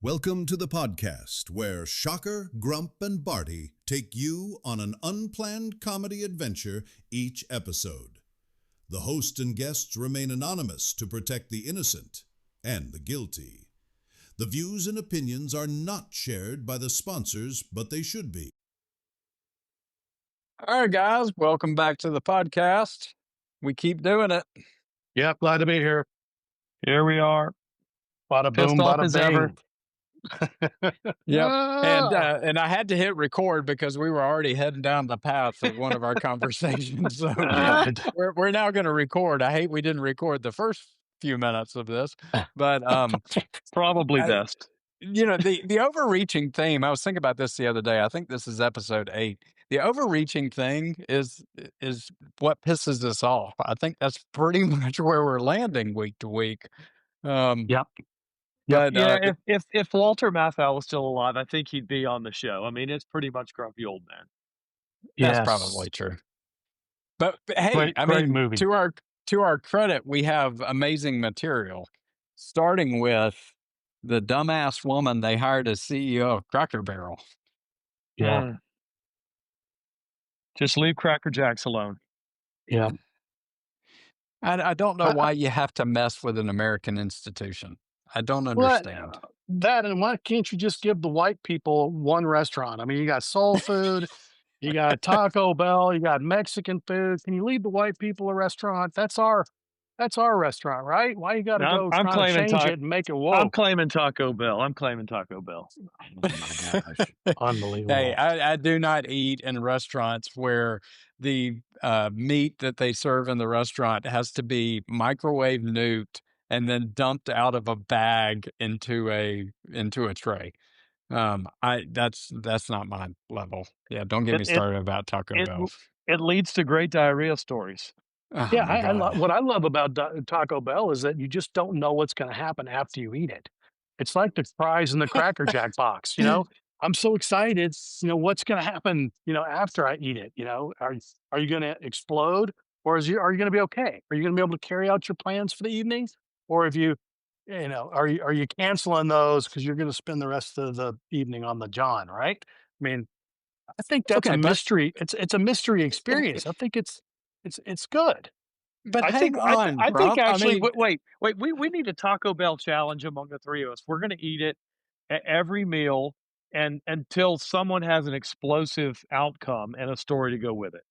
Welcome to the podcast where Shocker, Grump, and Barty take you on an unplanned comedy adventure each episode. The host and guests remain anonymous to protect the innocent and the guilty. The views and opinions are not shared by the sponsors, but they should be. All right, guys, welcome back to the podcast. We keep doing it. Yep, glad to be here. Here we are. Bada Pissed boom, off bada as bing. ever. Yep. Ah! And I had to hit record because we were already heading down the path of one of our conversations. So we're now going to record. I hate we didn't record the first few minutes of this, but Probably best. the overreaching theme. I was thinking about this the other day. I think this is episode 8. The overreaching thing is what pisses us off. I think that's pretty much where we're landing week to week. Yep. But Yeah, if Walter Matthau was still alive, I think he'd be on the show. I mean, it's pretty much Grumpy Old Man. that's Yes. probably true. But hey, Great- I great mean, movie. to our credit, we have amazing material. Starting with the dumbass woman they hired as CEO of Cracker Barrel. Yeah. Mm. Just leave Cracker Jacks alone. Yeah. I don't know why you have to mess with an American institution. I don't understand. That and why can't you just give the white people one restaurant? I mean, you got soul food, you got Taco Bell, you got Mexican food. Can you leave the white people a restaurant? That's our restaurant, right? Why you got to go I'm try to claiming change it and make it woke? I'm claiming Taco Bell. Oh my gosh. Unbelievable. Hey, I do not eat in restaurants where the meat that they serve in the restaurant has to be microwave nuked and then dumped out of a bag into a tray. That's not my level. Yeah, don't get me started about Taco Bell. It leads to great diarrhea stories. Oh, Yeah, my God. what I love about Taco Bell is that you just don't know what's going to happen after you eat it. It's like the fries in the Cracker Jack box, I'm so excited, what's going to happen, after I eat it, are you going to explode or are you going to be okay? Are you going to be able to carry out your plans for the evening? Or if are you canceling those because you're going to spend the rest of the evening on the John, right? I mean, I think that's Okay, a but- mystery. It's a mystery experience. I think it's good. But I hang think on, I think Grump. actually mean, wait. We need a Taco Bell challenge among the three of us. We're going to eat it at every meal and until someone has an explosive outcome and a story to go with it.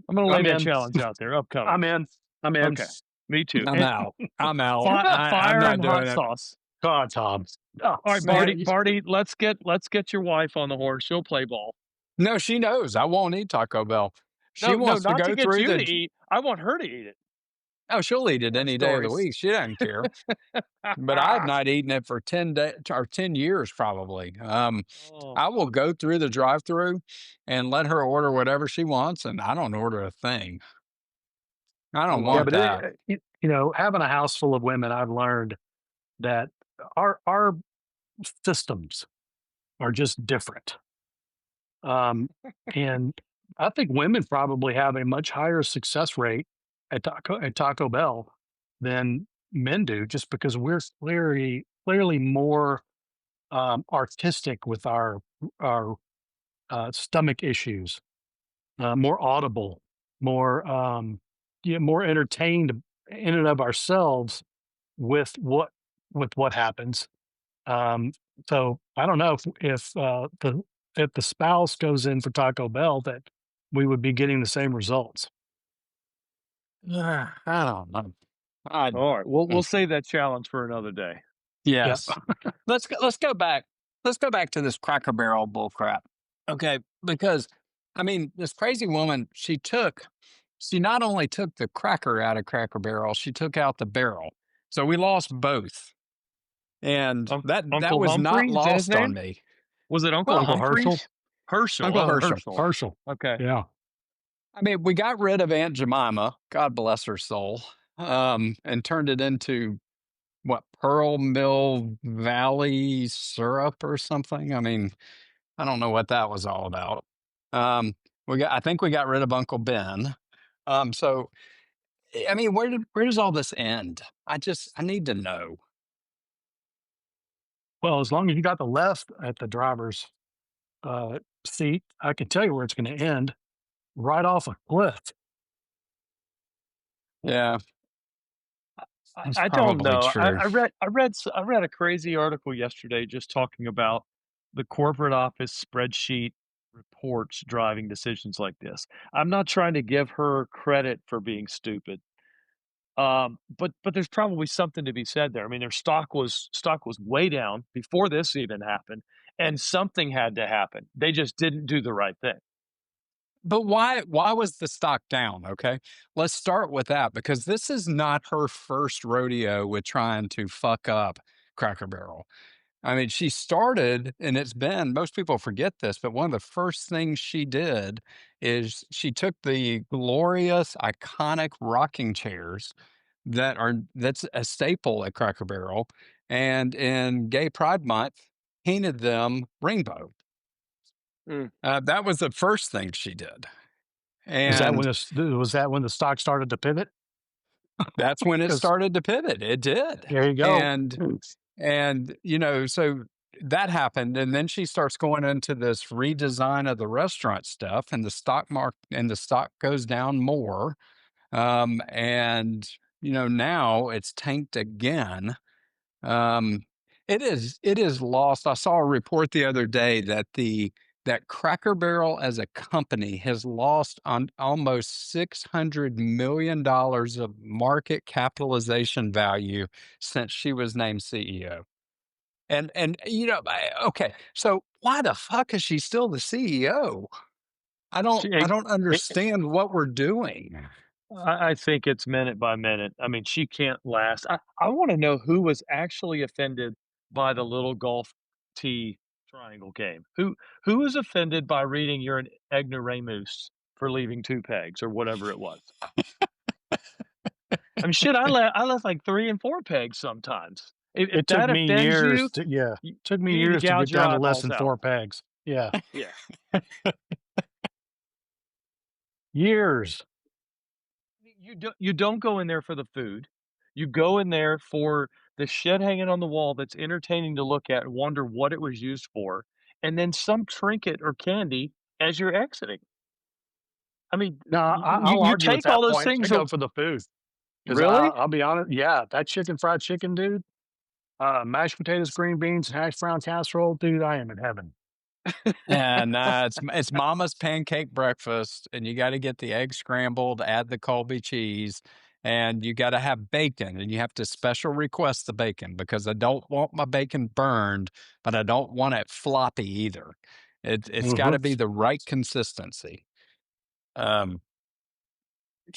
I'm going to lay I'm that in. challenge out there. Upcoming. I'm in. Okay. Me too. I'm out. I'm out. Fire I'm not and doing hot it. sauce. God, Tom. Oh, All right, man. Barty, let's get your wife on the horn. She'll play ball. No, she knows I won't eat Taco Bell. She wants not to go get through you the. to eat. I want her to eat it. Oh, she'll eat it any day of the Stories. week. She doesn't care. But I've not eaten it for 10 days or 10 years probably. Oh. I will go through the drive-through and let her order whatever she wants, and I don't order a thing. I don't Yeah, want but that. having a house full of women, I've learned that our systems are just different. And I think women probably have a much higher success rate at Taco Bell than men do, just because we're clearly more artistic with our stomach issues, more audible, more more entertained in and of ourselves with what happens. So I don't know if the spouse goes in for Taco Bell that we would be getting the same results. I don't know. All right, we'll save that challenge for another day. Yes. Let's go back. Let's go back to this Cracker Barrel bullcrap. Okay, because I mean, this crazy woman, she not only took the cracker out of Cracker Barrel, she took out the barrel. So we lost both. And that Uncle was Humphrey? not Is that his lost on name? me. Was it Uncle Humphrey? Herschel. Uncle Oh, Herschel. Herschel. Okay. Yeah. I mean, we got rid of Aunt Jemima, God bless her soul, and turned it into what, Pearl Mill Valley syrup or something. I mean, I don't know what that was all about. I think we got rid of Uncle Ben. So, I mean, where does all this end? I need to know. Well, as long as you got the left at the driver's seat, I can tell you where it's going to end. Right off a cliff. Yeah, that's I don't probably know. true. I read a crazy article yesterday just talking about the corporate office spreadsheet reports driving decisions like this. I'm not trying to give her credit for being stupid. But there's probably something to be said there. I mean, their stock was way down before this even happened, and something had to happen. They just didn't do the right thing. But why was the stock down? Okay. Let's start with that because this is not her first rodeo with trying to fuck up Cracker Barrel. I mean, she started, and it's been, most people forget this, but one of the first things she did is she took the glorious, iconic rocking chairs that's a staple at Cracker Barrel, and in Gay Pride Month, painted them rainbow. Mm. That was the first thing she did. Was that when And the stock started to pivot? that's when it Because started to pivot. It did. there you go. And so that happened, and then she starts going into this redesign of the restaurant stuff, and the stock goes down more. And now it's tanked again. Um, it is lost. I saw a report the other day that Cracker Barrel as a company has lost on almost $600 million of market capitalization value since she was named CEO. Okay, so why the fuck is she still the CEO? I don't She, I don't eh, understand what we're doing. I think it's minute by minute. I mean, she can't last. I want to know who was actually offended by the little golf tee triangle game. Who was offended by reading you're an ignoramus for leaving 2 pegs or whatever it was? I mean, shit, I left like 3 and 4 pegs sometimes. If It took that me offends years you, to took me you need to years to get gouge your down to less eyeballs than out. 4 pegs. Yeah, Yeah. years. You don't go in there for the food. You go in there for the shit hanging on the wall that's entertaining to look at and wonder what it was used for, and then some trinket or candy as you're exiting. I mean, No, I'll you argue at take all that those point. I things go a for the food because really? I'll be honest. Yeah, that fried chicken, dude. Mashed potatoes, green beans, hash brown casserole, dude. I am in heaven. And it's mama's pancake breakfast, and you got to get the egg scrambled, add the Colby cheese, and you got to have bacon, and you have to special request the bacon because I don't want my bacon burned, but I don't want it floppy either. It's got to be the right consistency. Um,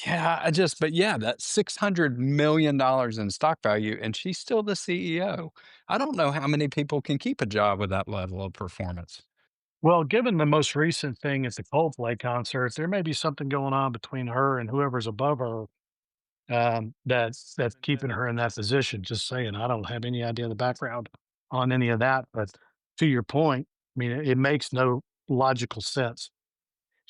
yeah, but yeah, that's $600 million in stock value, and she's still the CEO. I don't know how many people can keep a job with that level of performance. Well, given the most recent thing at the Coldplay concert, there may be something going on between her and whoever's above her that's keeping her in that position. Just saying, I don't have any idea the background on any of that, but to your point, I mean, it makes no logical sense.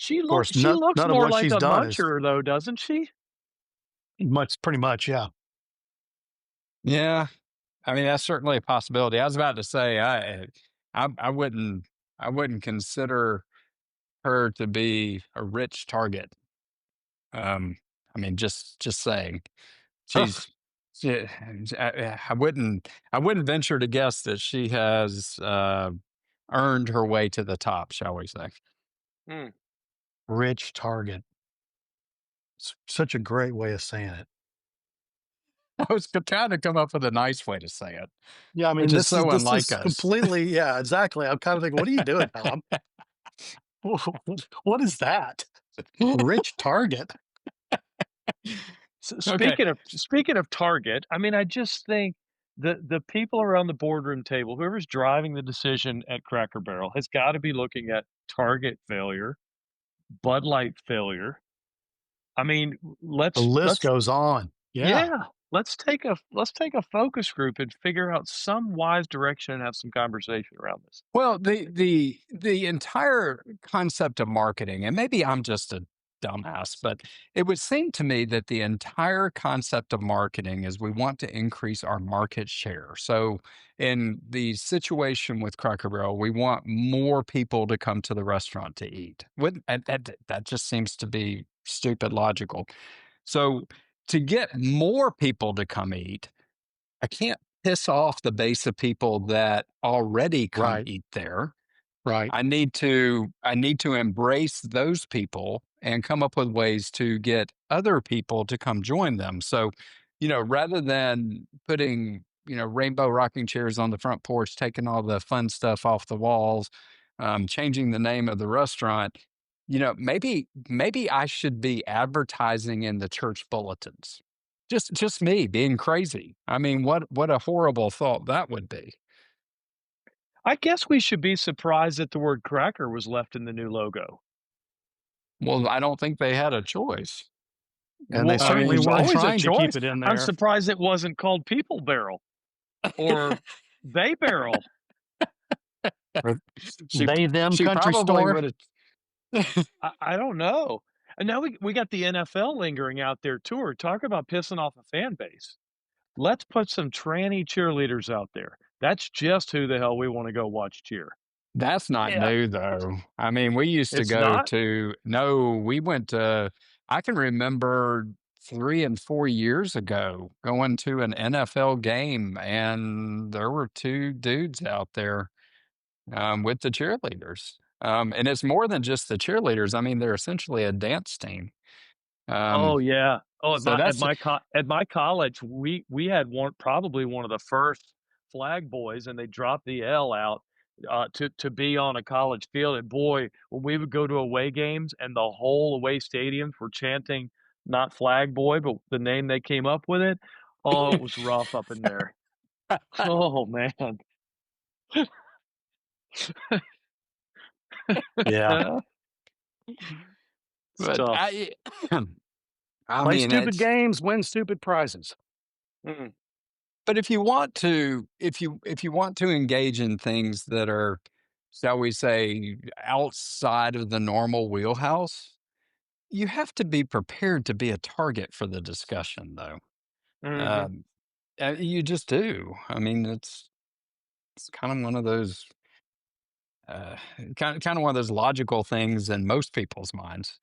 Of course, She looks none of more what like she's a done is muncher though, doesn't she? pretty much, yeah. Yeah, I mean, that's certainly a possibility. I was about to say I wouldn't consider her to be a rich target. I mean, just saying. She's she, I wouldn't venture to guess that she has earned her way to the top, shall we say. Hmm. Rich target. Such a great way of saying it. I was trying to come up with a nice way to say it, Yeah, I mean, which is this is so this unlike is us. completely, yeah, exactly. I'm kind of thinking, what are you doing, Tom? What is that? Rich target. Okay. Speaking of Target, I mean, I just think the people around the boardroom table, whoever's driving the decision at Cracker Barrel, has got to be looking at Target failure, Bud Light failure. I mean, The list goes on. Yeah. yeah, let's take a focus group and figure out some wise direction and have some conversation around this. Well, the entire concept of marketing, and maybe I'm just a dumbass, but it would seem to me that the entire concept of marketing is we want to increase our market share. So in the situation with Cracker Barrel, we want more people to come to the restaurant to eat. That just seems to be stupid logical. So to get more people to come eat, I can't piss off the base of people that already come Right. eat there. Right. I need to embrace those people and come up with ways to get other people to come join them. So, rather than putting, rainbow rocking chairs on the front porch, taking all the fun stuff off the walls, changing the name of the restaurant, maybe I should be advertising in the church bulletins. Just me being crazy. I mean, what a horrible thought that would be. I guess we should be surprised that the word cracker was left in the new logo. Well, I don't think they had a choice. And they Well, I mean, certainly there's weren't always a trying to keep choice. it in I'm there. surprised it wasn't called People Barrel or They Barrel. She They, them, she country probably store. would have. I don't know. And now we got the NFL lingering out there too. Talk about pissing off a fan base. Let's put some tranny cheerleaders out there. That's just who the hell we want to go watch cheer. That's not Yeah. new though. I mean, we used to It's go not? to no, we went to I can remember 3 and 4 years ago going to an NFL game and there were 2 dudes out there with the cheerleaders. And it's more than just the cheerleaders. I mean, they're essentially a dance team. Oh yeah. Oh, So that's at my college, we had probably one of the first flag boys, and they dropped the L out to be on a college field. And boy, when we would go to away games, and the whole away stadiums were chanting not flag boy, but the name they came up with it. Oh, it was rough up in there. Oh man. Yeah. but Tough. I Play mean, stupid it's games, win stupid prizes. Mm. but if you want to if you want to engage in things that are, shall we say, outside of the normal wheelhouse, you have to be prepared to be a target for the discussion, though. Mhm. Um, you just do. I mean, it's kind of one of those kind of one of those logical things in most people's minds.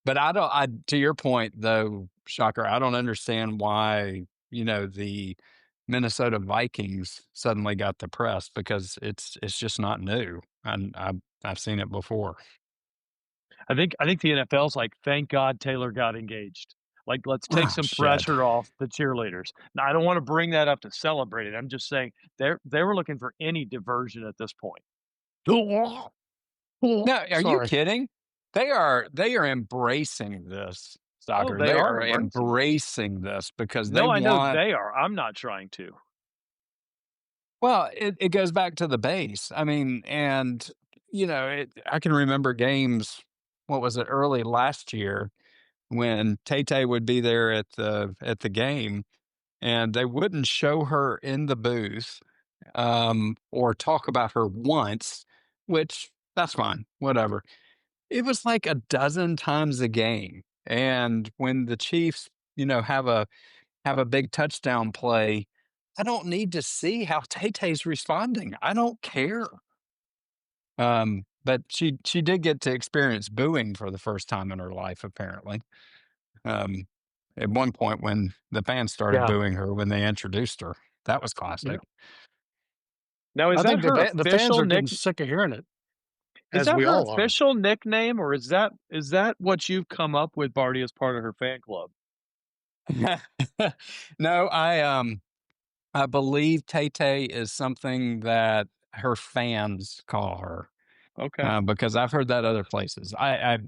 But I don't. I to your point though, Shocker. I don't understand why the Minnesota Vikings suddenly got the press because it's just not new. And I've seen it before. I think the NFL's like, thank God Taylor got engaged. Like, let's take Oh some shit. pressure off the cheerleaders. Now, I don't want to bring that up to celebrate it. I'm just saying they were looking for any diversion at this point. No, are you Sorry. kidding? They are embracing this, Oh, soccer. they They are are embracing it. embracing this because they No, I know want. they are. I'm not trying to. Well, it goes back to the base. I mean, and I can remember games. What was it? Early last year when Tay Tay would be there at the game, and they wouldn't show her in the booth or talk about her once, which that's fine, whatever. It was like a dozen times a game. And when the Chiefs, have a big touchdown play, I don't need to see how Tay-Tay's responding. I don't care. But she did get to experience booing for the first time in her life, apparently. Um, at one point when the fans started Yeah. booing her when they introduced her. That was classic. Now, is I that think her the fans official are getting sick of hearing it, Is as that we her all are. official nickname, or is that what you've come up with, Barty, as part of her fan club? No, I believe Tay-Tay is something that her fans call her. Okay. Because I've heard that other places. I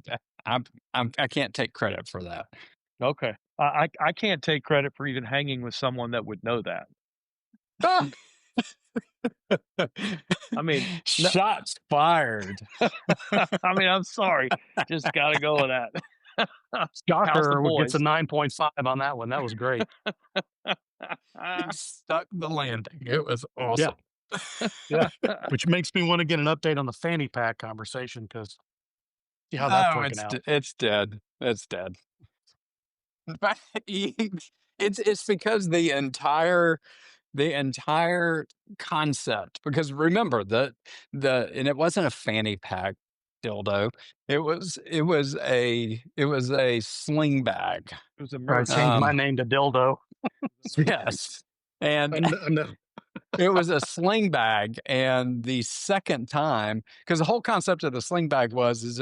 can't take credit for that. Okay. I can't take credit for even hanging with someone that would know that. I mean, no, Shots fired. I mean, I'm sorry. Just got to go with that. How's the Shocker gets a boys? 9.5 on that one. That was great. Stuck the landing. It was awesome. Yeah. Which makes me want to get an update on the fanny pack conversation because See how that's No, working out. it's dead. It's dead. But it's because the entire concept, because remember the and it wasn't a fanny pack dildo. It was a sling bag. It was a Or I merch. changed my Um name to Dildo. yes. And No. it was a sling bag, and the second time, because the whole concept of the sling bag was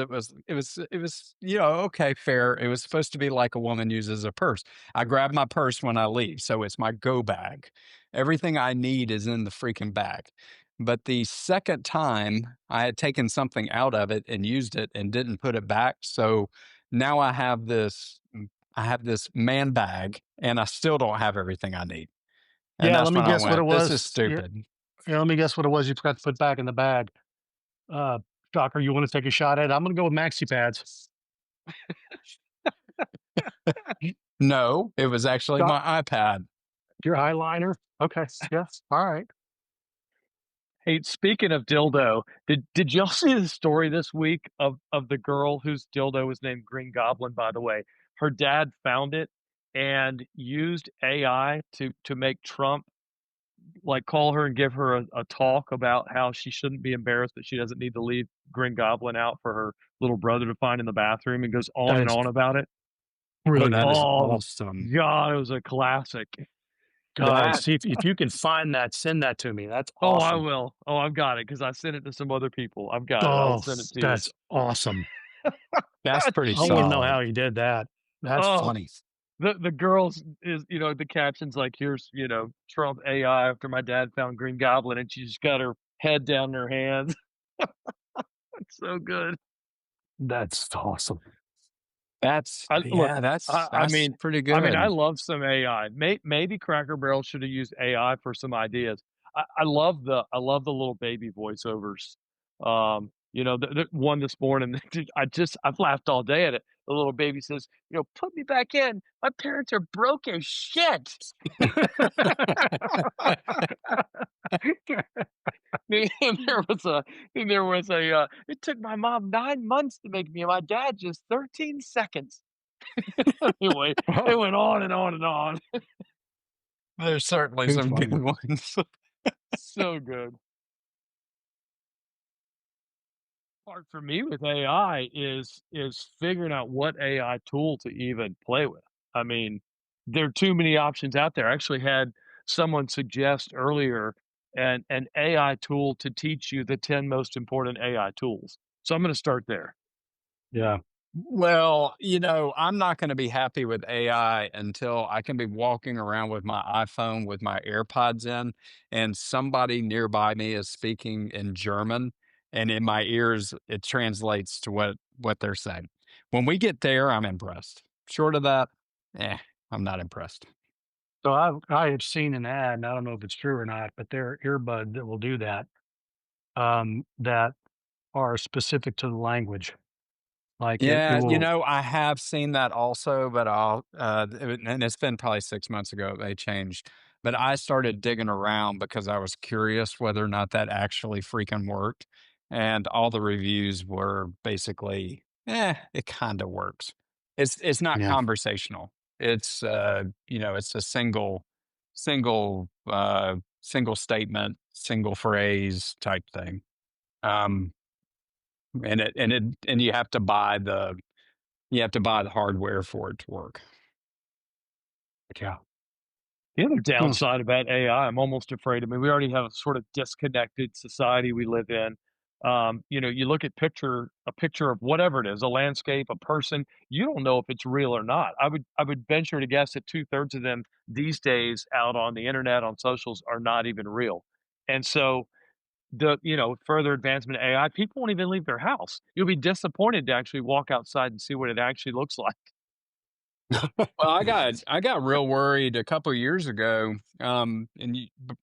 okay, fair. It was supposed to be like a woman uses a purse. I grab my purse when I leave, so it's my go bag. Everything I need is in the freaking bag. But the second time, I had taken something out of it and used it and didn't put it back. So now I have this man bag, and I still don't have everything I need. And Yeah, that's let me when I guess what it went, "This is was. Yeah, stupid." yeah, let me guess what it was you forgot to put back in the bag. Uh, Shocker, you want to take a shot at it? I'm going to go with maxi pads. No, it was actually Doc, my iPad. your eyeliner? Okay. Yes. All right. Hey, speaking of dildo, did y'all see the story this week of the girl whose dildo was named Green Goblin, by the way? Her dad found it and used AI to make Trump like call her and give her a talk about how she shouldn't be embarrassed that she doesn't need to leave Green Goblin out for her little brother to find in the bathroom, and goes on That and is on about it. Oh, that is brilliant. Oh awesome. God, it was a classic. Guys, That see if you can find that, send that to me. That's Oh, I awesome. will. Oh, I've got it because I sent it to some other people. I've got it. I'll Oh, send it to you. that's awesome. that's pretty I want to know solid. how he did that. That's Oh, funny. the girls is the captions like, here's Trump AI after my dad found Green Goblin, and she's got her head down in her hands. It's so good. That's awesome. That's I look. yeah, that's I that's mean, pretty I good. love some AI. Maybe Cracker Barrel should have used AI for some ideas. I love the little baby voiceovers. The one this morning. Dude, I've laughed all day at it. The little baby says, "Put me back in. My parents are broke as shit." And there was a it took my mom 9 months to make me, and my dad just 13 seconds. Anyway, it went on and on and on. There's certainly Too some good funny. ones. So good. Part for me with AI is figuring out what AI tool to even play with. I mean, there are too many options out there. I actually had someone suggest earlier an AI tool to teach you the 10 most important AI tools. So I'm going to start there. Yeah. Well, I'm not going to be happy with AI until I can be walking around with my iPhone with my AirPods in, and somebody nearby me is speaking in German, and in my ears it translates to what they're saying. When we get there, I'm impressed. Short of that, I'm not impressed. So I have seen an ad, and I don't know if it's true or not, but there are earbuds that will do that. That are specific to the language. Like it Yeah, will. I have seen that also, but and it's been probably 6 months ago they changed. But I started digging around because I was curious whether or not that actually freaking worked. And all the reviews were basically, it kind of works. It's not Yeah. conversational. It's a single statement, single phrase type thing. Um, and you have to buy the hardware for it to work. Yeah. The other Hmm. downside about AI, I'm almost afraid. I mean, we already have a sort of disconnected society we live in. You look at a picture of whatever it is, a landscape, a person, you don't know if it's real or not. I would venture to guess that 2/3 of them these days out on the internet, on socials, are not even real. And so further advancement of AI, people won't even leave their house. You'll be disappointed to actually walk outside and see what it actually looks like. Well, I got real worried a couple years ago, and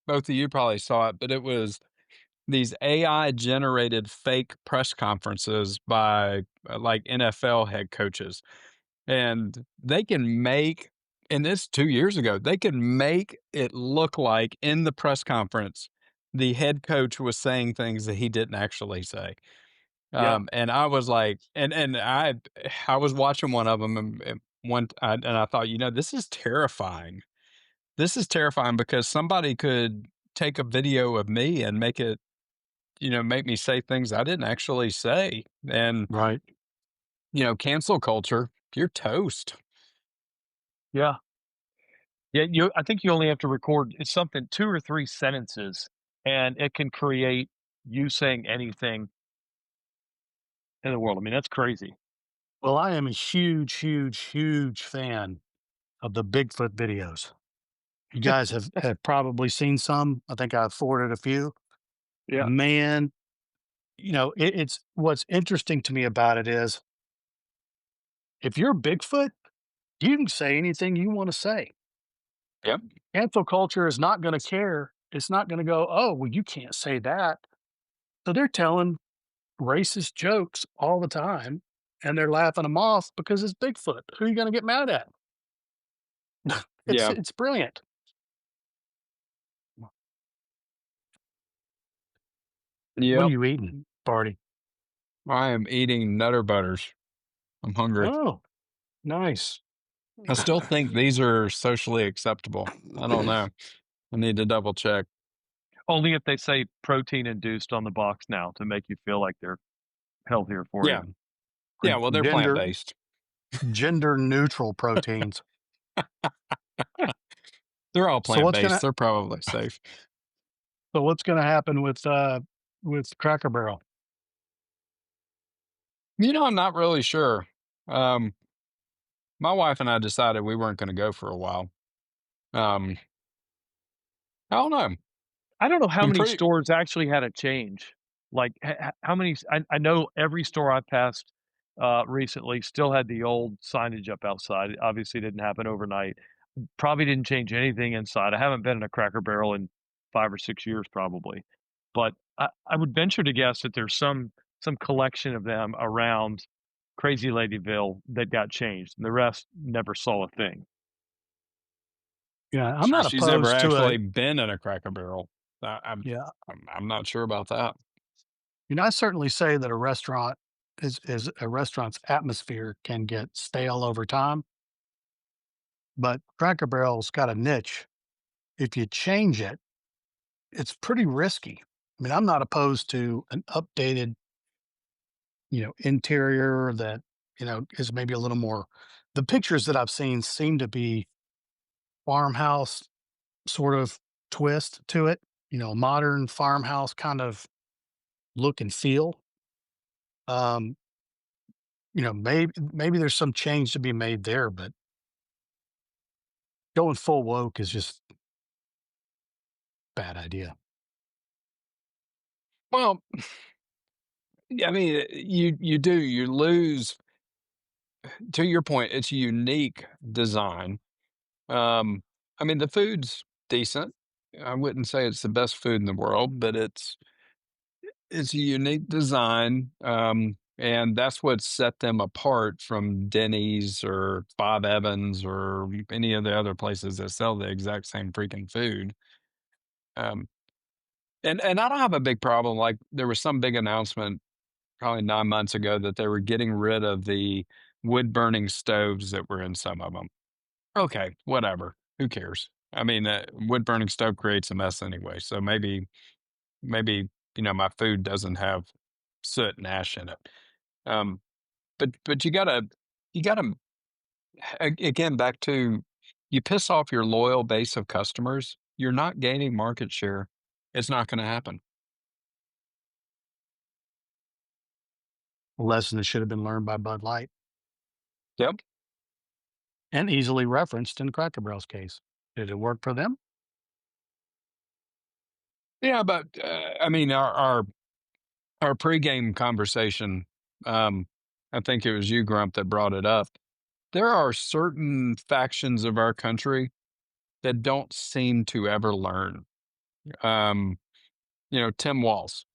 both of you probably saw it, but it was these AI generated fake press conferences by like NFL head coaches, and they can make. And this 2 years ago, they can make it look like in the press conference the head coach was saying things that he didn't actually say. Yeah. And I was like, and I was watching one of them, and I thought, this is terrifying. This is terrifying because somebody could take a video of me and make it, make me say things I didn't actually say. And, Right. cancel culture, you're toast. Yeah. Yeah, I think you only have to record it's something 2 or 3 sentences, and it can create you saying anything in the world. I mean, that's crazy. Well, I am a huge, huge, huge fan of the Bigfoot videos. You guys have probably seen some. I think I've forwarded a few. Yeah. Man, it's what's interesting to me about it is if you're Bigfoot, you can say anything you want to say. Yep. Cancel culture is not going to care. It's not going to go, oh, well, you can't say that. So they're telling racist jokes all the time and they're laughing them off because it's Bigfoot. Who are you going to get mad at? it's Yeah. it's brilliant. What are Yep. you eating, Barty? I am eating Nutter Butters. I'm hungry. Oh, nice. I still think these are socially acceptable. I don't know. I need to double check. Only if they say protein induced on the box now to make you feel like they're healthier for Yeah. you. Yeah. Well, they're plant Gender based. gender neutral proteins. They're all So plant what's based. gonna They're probably safe. so what's gonna happen with Cracker Barrel? I'm not really sure. Um, my wife and I decided we weren't going to go for a while. Um, I don't know. I don't know how I'm many pretty. stores actually had a change. Like, how many I know every store I passed, recently still had the old signage up outside. It obviously didn't happen overnight. Probably didn't change anything inside. I haven't been in a Cracker Barrel in 5 or 6 years probably. But I would venture to guess that there's some collection of them around Crazy Ladyville that got changed, and the rest never saw a thing. Yeah, I'm Sure not she's ever opposed to a actually been in a Cracker Barrel. yeah. I'm not sure about that. I certainly say that a restaurant is a restaurant's atmosphere can get stale over time, but Cracker Barrel's got a niche. If you change it, it's pretty risky. I mean, I'm not opposed to an updated, interior that, is maybe a little more the pictures that I've seen seem to be farmhouse sort of twist to it, modern farmhouse kind of look and feel. Um, maybe there's some change to be made there, but going full woke is just bad idea. Well, yeah, I mean, you lose. To your point, it's a unique design. Um, I mean, the food's decent. I wouldn't say it's the best food in the world, but it's a unique design, and that's what set them apart from Denny's or Bob Evans or any of the other places that sell the exact same freaking food. Um, and I don't have a big problem. Like there was some big announcement probably 9 months ago that they were getting rid of the wood burning stoves that were in some of them. Okay, whatever. Who cares? I mean, wood burning stove creates a mess anyway. So maybe my food doesn't have soot and ash in it. Um, but you gotta again back to you piss off your loyal base of customers. You're not gaining market share. It's not going to happen. A lesson that should have been learned by Bud Light Yep. and easily referenced in Cracker Barrel's case. Did it work for them? Yeah, but I mean our pregame conversation. Um, I think it was you, Grump, that brought it up. There are certain factions of our country that don't seem to ever learn. Um, Tim Walz.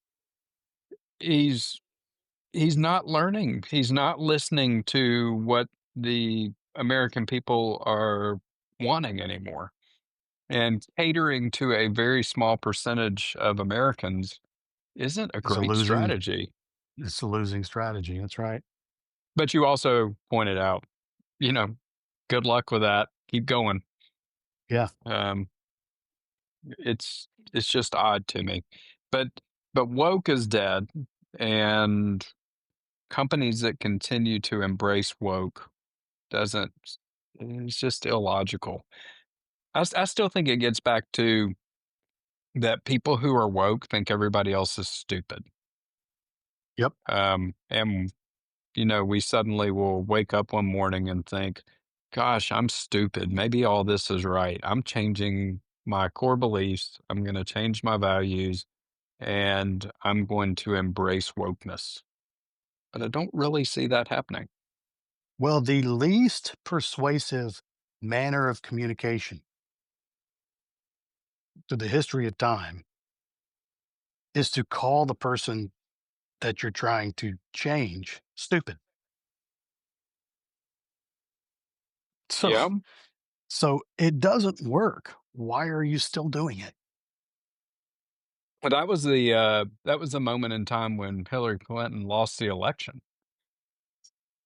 He's he's not learning. He's not listening to what the American people are wanting anymore. And catering to a very small percentage of Americans isn't a Is a great losing strategy. It's a losing strategy. That's right. But you also pointed out, you know, good luck with that. Keep going. Yeah. Um, it's just odd to me. But woke is dead, and companies that continue to embrace woke doesn't it's just illogical. I still think it gets back to that people who are woke think everybody else is stupid. Yep. And we suddenly will wake up one morning and think, gosh, I'm stupid. Maybe all this is right. I'm changing my core beliefs. I'm going to change my values and I'm going to embrace wokeness. But I don't really see that happening. Well, the least persuasive manner of communication through the history of time is to call the person that you're trying to change stupid. So, Yeah. so it doesn't work. Why are you still doing it? But that was the moment in time when Hillary Clinton lost the election,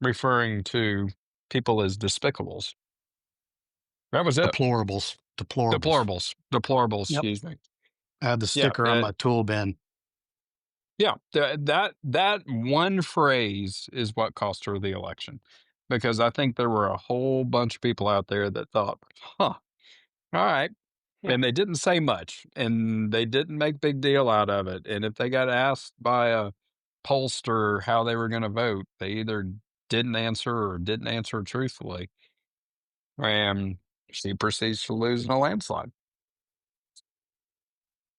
referring to people as despicables. That was it. Deplorables. Deplorables. Deplorables, Yep. excuse me. I had the Yeah, sticker on my tool bin. yeah, that one phrase is what cost her the election, because I think there were a whole bunch of people out there that thought, "Huh, all right," Yeah. and they didn't say much, and they didn't make big deal out of it, and if they got asked by a pollster how they were gonna vote, they either didn't answer or didn't answer truthfully, and she proceeds to lose in a landslide.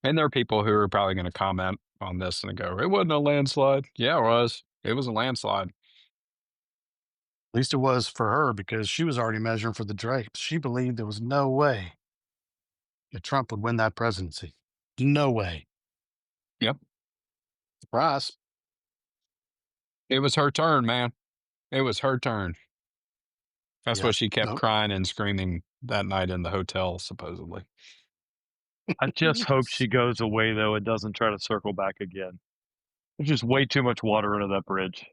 And there are people who are probably gonna comment on this and go, "It wasn't a landslide." Yeah, it was. It was a landslide. At least it was for her because she was already measuring for the drapes. She believed there was no way that Trump would win that presidency. No way. Yep. Surprise. It was her turn, man. It was her turn. That's Yeah. what she kept No. crying and screaming that night in the hotel, supposedly. I just hope she goes away though and doesn't try to circle back again. There's just way too much water under that bridge.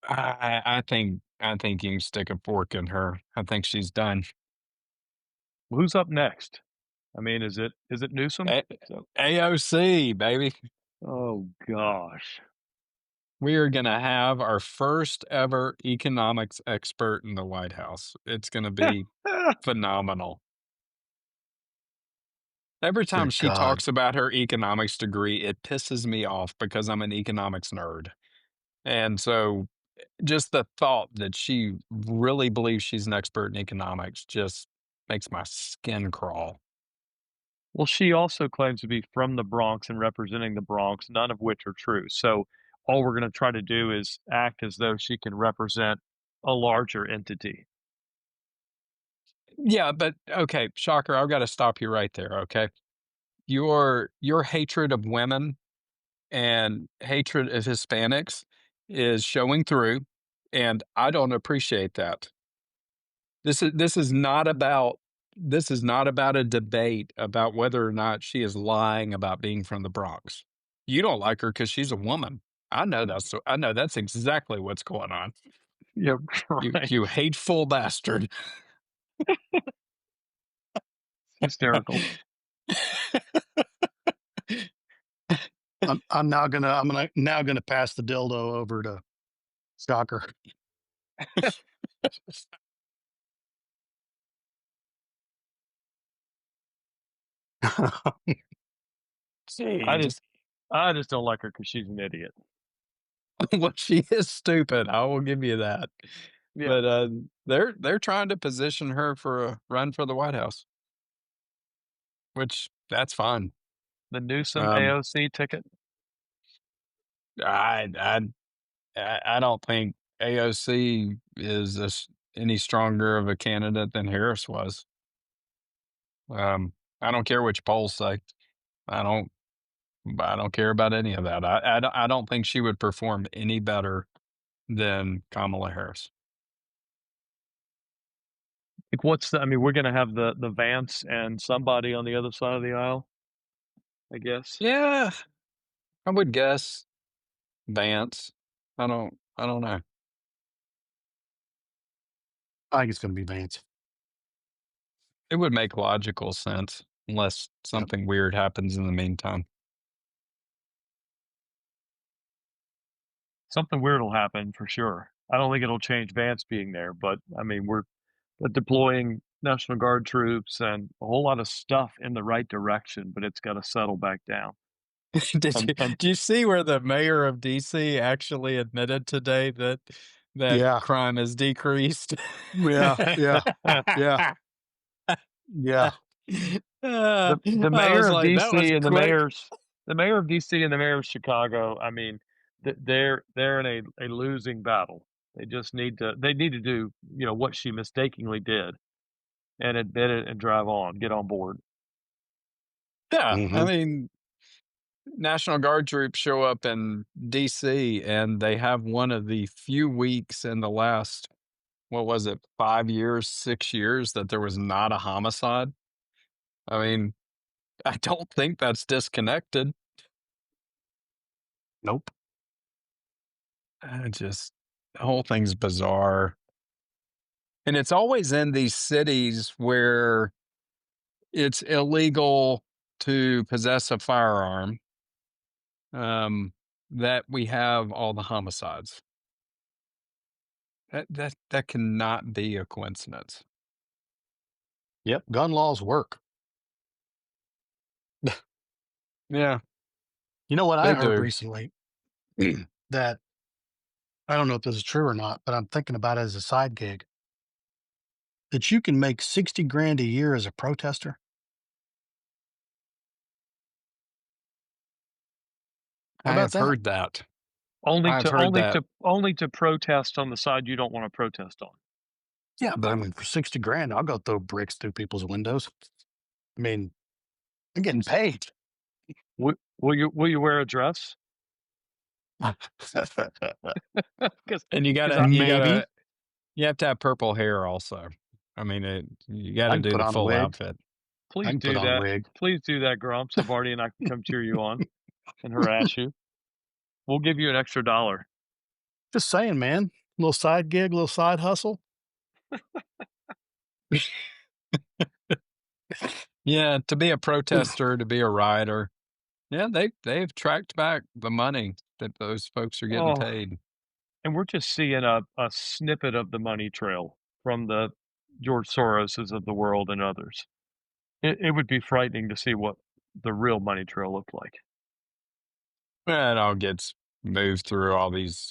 I think you can stick a fork in her. I think she's done. Well, who's up next? I mean, is it Newsom? A- So, AOC, baby. oh gosh. We are going to have our first ever economics expert in the White House. It's going to be phenomenal. Every time Good she God. talks about her economics degree, it pisses me off because I'm an economics nerd. And so just the thought that she really believes she's an expert in economics just makes my skin crawl. Well, she also claims to be from the Bronx and representing the Bronx, none of which are true. So all we're going to try to do is act as though she can represent a larger entity. Yeah, but okay, shocker, I've got to stop you right there, okay? Your hatred of women and hatred of Hispanics is showing through, and I don't appreciate that. This is not about a debate about whether or not she is lying about being from the Bronx. You don't like her because she's a woman. I know that's exactly what's going on. Yeah, right. You hateful bastard. Hysterical. I'm now gonna pass the dildo over to Stalker. I See, just just I just don't like her because she's an idiot. well, she is stupid. I will give you that. Yeah. But they're trying to position her for a run for the White House, which that's fine. The Newsom Um, AOC ticket. I I I don't think AOC is any stronger of a candidate than Harris was. I don't care which polls say. I don't. I don't care about any of that. I don't think she would perform any better than Kamala Harris. Like, I mean, we're gonna have the Vance and somebody on the other side of the aisle, I guess. Yeah, I would guess Vance. I don't know. I think it's going to be Vance. It would make logical sense unless something weird happens in the meantime. Something weird will happen for sure. I don't think it'll change Vance being there, but I mean, we're deploying National Guard troops and a whole lot of stuff in the right direction, but it's got to settle back down. Did you see where the mayor of DC actually admitted today that Yeah. crime has decreased? Yeah. Yeah. Yeah. The I mayor was of like, that was DC and quick. the mayor of DC and the mayor of Chicago, I mean, they're in a losing battle. They just need to do, you know, what she mistakenly did and admit it and drive on, get on board. Yeah, I Mhm. mean, National Guard troops show up in DC and they have one of the few weeks in the last, what was it, 5 years, 6 years that there was not a homicide. I mean, I don't think that's disconnected. Nope. The whole thing's bizarre. And it's always in these cities where it's illegal to possess a firearm, that we have all the homicides. That cannot be a coincidence. Yep. Gun laws work. Yeah, You know what I they heard do. recently? That I don't know if this is true or not, but I'm thinking about it as a side gig. That you can make 60 grand a year as a protester. How I about have that? heard that. I've heard that. Only to protest on the side you don't want to protest on. Yeah, but I mean, for 60 grand, I'll go throw bricks through people's windows. I mean, I'm getting paid. Will you wear a dress? 'Cause And you Maybe. have to have purple hair also. I mean, you got I to can do put the on a full wig. outfit. I please can put do on a that. wig. Please do that, Grump, so Barty and I can come cheer you on and harass you. We'll give you an extra $1. Just saying, man. Little side gig, little side hustle. Yeah, to be a protester, to be a rioter. Yeah, they've tracked back the money that those folks are getting Oh, paid. and we're just seeing a snippet of the money trail from the George Soroses of the world and others. It would be frightening to see what the real money trail looked like. It all gets moved through all these,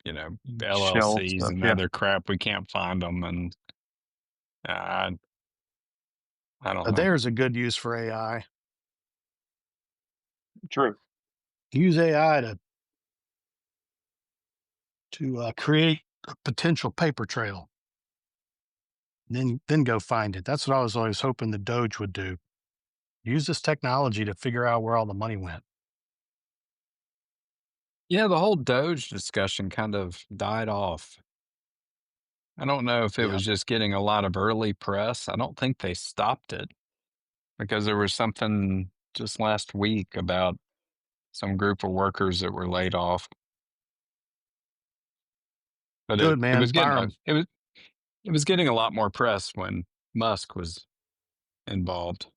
Shell LLCs stuff, and yeah. other crap. We can't find them, and I don't know. There's a good use for AI. True. Use AI to create a potential paper trail. Then go find it. That's what I was always hoping the Doge would do. Use this technology to figure out where all the money went. Yeah, the whole Doge discussion kind of died off. I don't know if it Yeah. was just getting a lot of early press. I don't think they stopped it because there was something just last week about some group of workers that were laid off. But Good, it man. was getting Fire 'em. it was getting a lot more press when Musk was involved.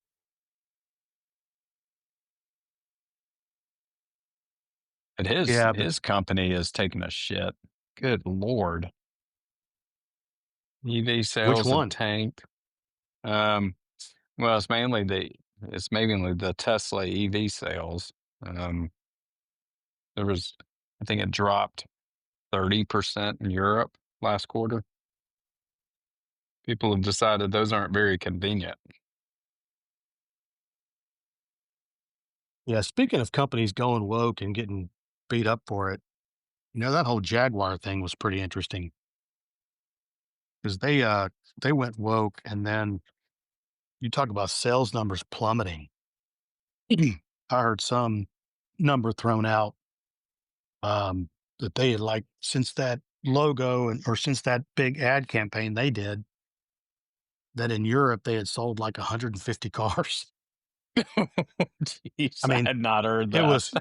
And Yeah, but his company is taking a shit. Good Lord. EV which sales have one? tanked. Um, well, it's mainly the Tesla EV sales. Um, I think it dropped 30% in Europe last quarter. People have decided those aren't very convenient. Yeah, speaking of companies going woke and getting beat up for it, that whole Jaguar thing was pretty interesting because they went woke, and then you talk about sales numbers plummeting. I heard some number thrown out that they had, like, since that logo or since that big ad campaign they did, that in Europe they had sold like 150 cars. Jeez, I I mean, had not heard it that. was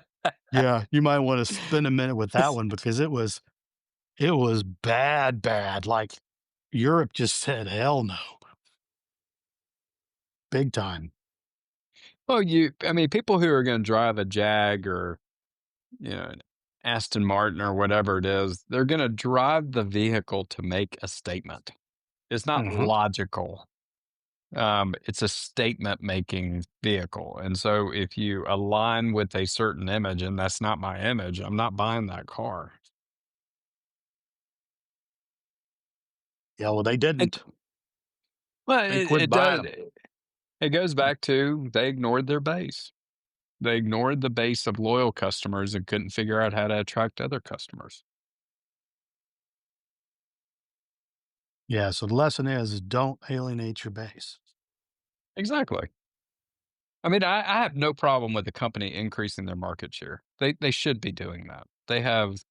yeah, you might wanna spend a minute with that one because it was bad, bad, like, Europe just said, "Hell no." Big time. Well, I mean, people who are gonna drive a Jag or, an Aston Martin or whatever it is, they're gonna drive the vehicle to make a statement. It's not Mhm. logical. It's a statement making vehicle. And so if you align with a certain image and that's not my image, I'm not buying that car. Yeah, well, they It, didn't. well, They it, quit it buying does. them. It goes back to they ignored their base. They ignored the base of loyal customers and couldn't figure out how to attract other customers. Yeah, so the lesson is don't alienate your base. Exactly. I mean, I have no problem with the company increasing their market share. They should be doing that. They have,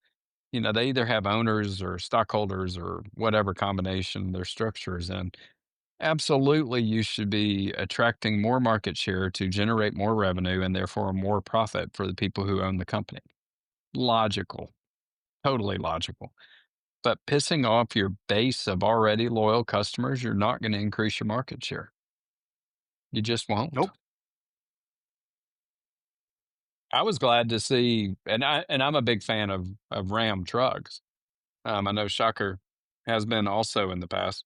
they either have owners or stockholders or whatever combination their structure is in. Absolutely, you should be attracting more market share to generate more revenue and therefore more profit for the people who own the company. Logical, totally logical. But pissing off your base of already loyal customers, you're not going to increase your market share. You just won't. Nope. I was glad to see, and I'm a big fan of Ram trucks. I know Shocker has been also in the past,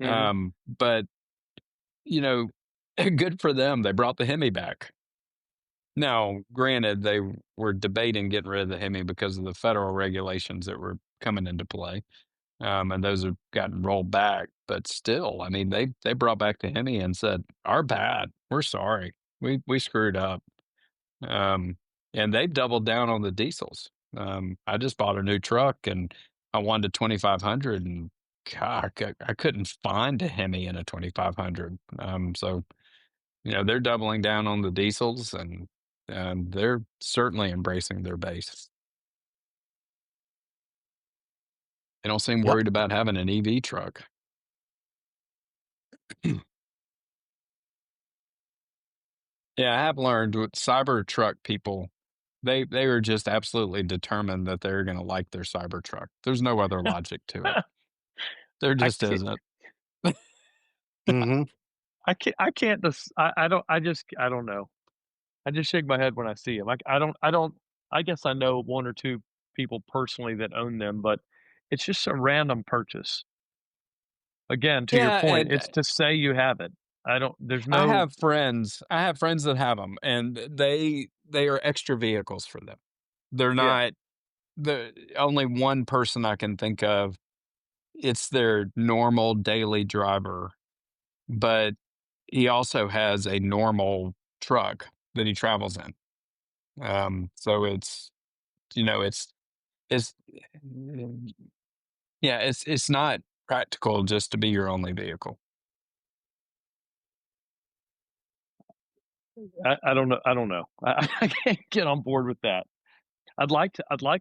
Hmm. but you know, good for them. They brought the Hemi back. Now, granted, they were debating getting rid of the Hemi because of the federal regulations that were coming into play, and those have gotten rolled back. But still, I mean, they brought back the Hemi and said, "Our bad. We're sorry. We screwed up." Um, and they've doubled down on the diesels. I just bought a new truck and I wanted a 2500 and God, I couldn't find a Hemi in a 2500. So, they're doubling down on the diesels and they're certainly embracing their base. They don't seem Yep. worried about having an EV truck. Yeah, I have learned with Cybertruck people, they are just absolutely determined that they're gonna like their Cybertruck. There's no other logic to it. There I just can't. isn't. Mhm. I can't. I don't. I don't know. I just shake my head when I see them. Like I don't. I guess I know one or two people personally that own them, but it's just a random purchase. Again, to your Yeah, point, and it's to say you have it. I don't. There's I no. have friends I have friends that have them, and they are extra vehicles for them. They're Yeah. not the only one person I can think of, it's their normal daily driver, but he also has a normal truck that he travels in. So it's yeah, it's not practical just to be your only vehicle. I don't know. I don't know. I can't get on board with that. I'd like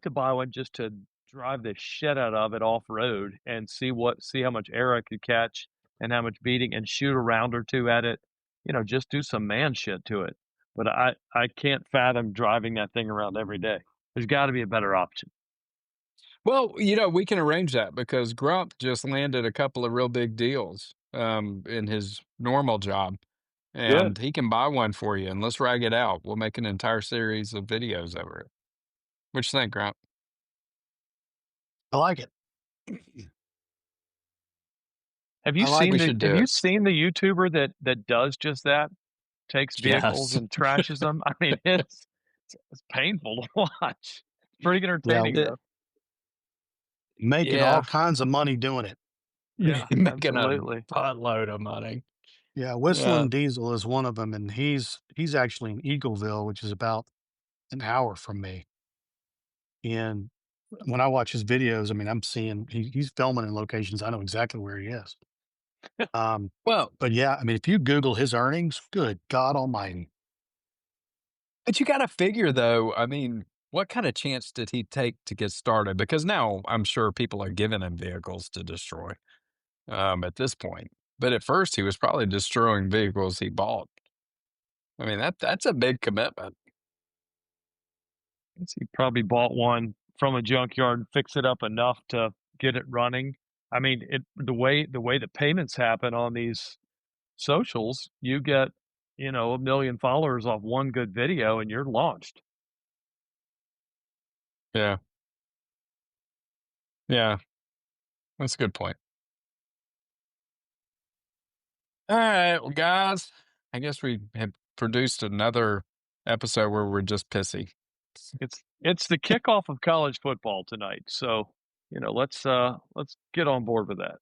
to buy one just to drive the shit out of it off road and see how much air I could catch and how much beating and shoot a round or two at it. Just do some man shit to it. But I can't fathom driving that thing around every day. There's got to be a better option. Well, we can arrange that because Grump just landed a couple of real big deals in his normal job, Good. and he can buy one for you. And let's rag it out. We'll make an entire series of videos over it. What you think, Grump? I like it. I like We it. should Have do you it. seen the YouTuber that does just that? Takes vehicles Yes. and trashes them. I mean, it's painful to watch. Pretty Yeah, entertaining Uh, though. making all yeah. kinds of money doing it. Yeah, Making a absolutely. buttload of money. Yeah, Yeah. Whistling Diesel is one of them, and he's actually in Eagleville, which is about an hour from me. And when I watch his videos, I mean, I'm seeing he's filming in locations. I know exactly where he is. Um, Well, but yeah, I mean, if you Google his earnings, good God Almighty. but you got to figure though, I mean, what kind of chance did he take to get started? Because now I'm sure people are giving him vehicles to destroy at this point. But at first, he was probably destroying vehicles he bought. I mean, that's a big commitment. He probably bought one from a junkyard and fixed it up enough to get it running. I mean, the way the payments happen on these socials, you get, 1 million followers off one good video and you're launched. Yeah. Yeah. That's a good point. All right, well, guys, I guess we have produced another episode where we're just pissy. It's the kickoff of college football tonight. So, let's get on board with that.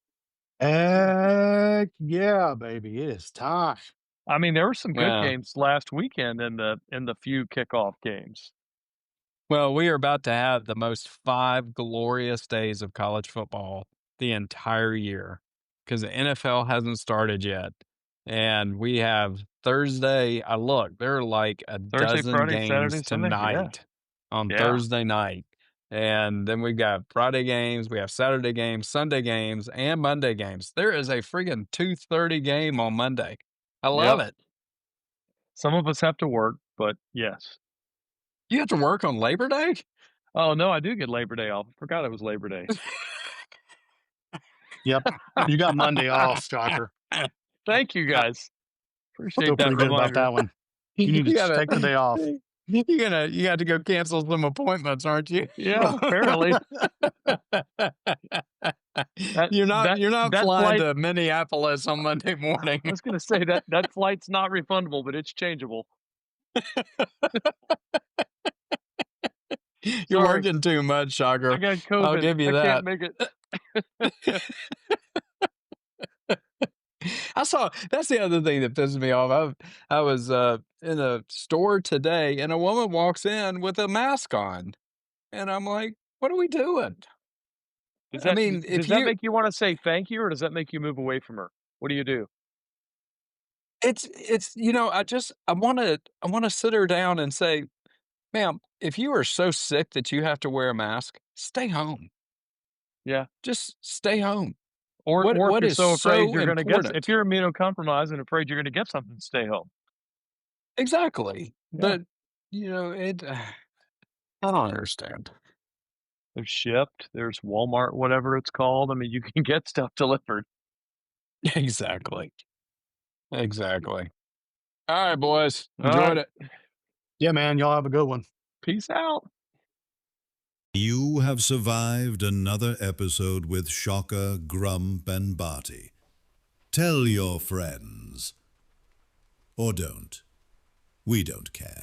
Heck yeah, baby. It is time. I mean, there were some good Yeah. games last weekend in the few kickoff games. Well, we are about to have the most 5 glorious days of college football the entire year because the NFL hasn't started yet. And we have Thursday. I look, there are like a Thursday, dozen Friday, games Saturday, Sunday. Yeah. tonight on Yeah. Thursday night. And then we've got Friday games, we have Saturday games, Sunday games, and Monday games. There is a friggin' 2:30 game on Monday. I love Yep. it. Some of us have to work, but yes. You have to work on Labor Day? Oh, no, I do get Labor Day off. I forgot it was Labor Day. Yep. You got Monday off, Shocker. Thank you, guys. Appreciate Feel that pretty good about reminder. that one. You need to gotta- take the day off. You got to go cancel some appointments, aren't you? Yeah, apparently. You're not that flying flight- to Minneapolis on Monday morning. I was going to say that flight's not refundable, but it's changeable. You're Sorry. working too much, Shocker. I got COVID. I'll give you I that. can't make it. I saw that's the other thing that pisses me off. I was in a store today and a woman walks in with a mask on. And I'm like, what are we doing? Does I that, mean, does if that you make you want to say thank you, or does that make you move away from her? What do you do? it's I want to sit her down and say, ma'am, if you are so sick that you have to wear a mask, stay home. Yeah. Just stay home. Or if what you're is so afraid so you're going to get, important? if you're immunocompromised and afraid you're going to get something, stay home. Exactly. Yeah. But it I don't understand. There's Shipped, there's Walmart, whatever it's called. I mean, you can get stuff delivered. Exactly. Exactly. All right, boys. All Enjoyed right. it. Yeah, man. Y'all have a good one. Peace out. You have survived another episode with Shaka, Grump, and Barty. Tell your friends. Or don't. We don't care.